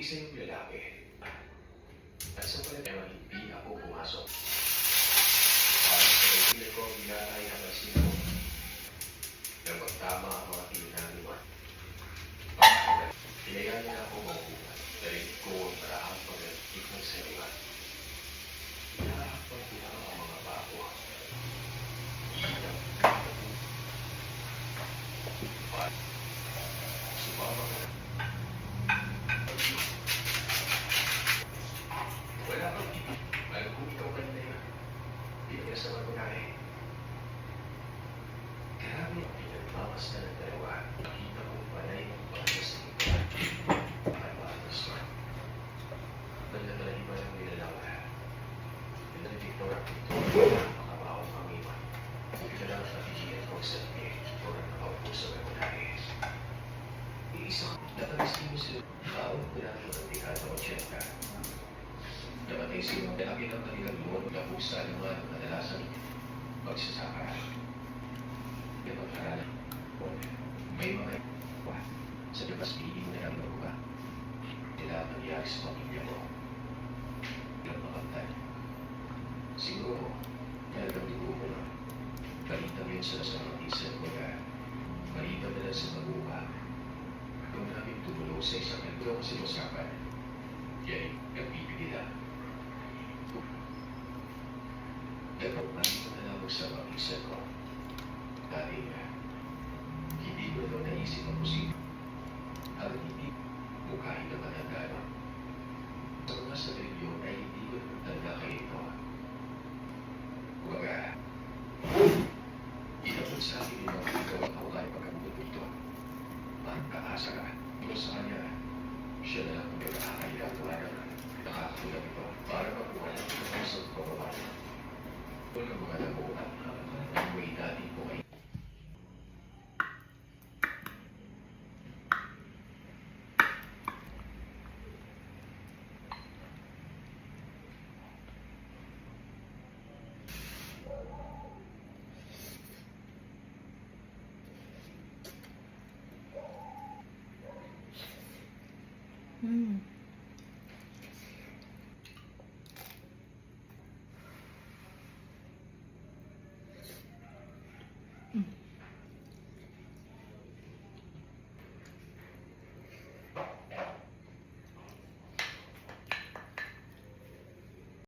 isa yung lalaki. At sa pala naman, hindi ako pumasok. Para sa kaibigan ko, bigla ay napansin ko. Nang magtama ang mga pinagagawa. Pinayaan niya ako mabuhat. Dahil ko ang parahang pag-atik ng sarili. Pinahakpan ko lang ang mga bago. Sumama ko. Wala kang ibig. Alam ko ikaw kanina yun. Pinagkasama ko na eh. Grabe ang pinagmamas na ng dalawa. Nakita ko panay ng pangas ng iba. Pagkabatas ko. Nagdadala iba ng nilalawa. Pinag-Victor ang Victor. Makabawang pangiwan. Pinagdala sa pigilan ko sa tabi. O nakaupo sa memonahe. Iisa ko. Natalis mo sila. Baon ko na ang tikata o tiyenta. Dapat ay sino dahil ang kanilang luwag na pusa naman ang kadalasan magsasaka. Napagkaralan ko, may mga sa labas piling na ang lupa. Nila ang nangyari sa pamilya mo. Ilang makantay. Siguro, talagang di ko na balitang yun sa mga isan ko na maliban na lang sa maguha. Kung namin tumulong sa isang nagdong sinusapan, yan nagbibigila. Dapat nandito na lang sa mga isan ko. Dahil hindi ko ito naisip ang posible. At hindi mukhain naman ang gano'n. Sa mga sarili yun ay hindi ko nagtanda kayo ito. Kumbaga, inabot sa akin yung mga ikaw ang ako kayo pagkabuto ito. Makakaasa ka. Ito sa kanya, siya na lang ang nakakahiratuwa na nakakakulang ito para makuha ng isang pagbabago. Kung ang mga nabuhat, ang way natin po ay Mm.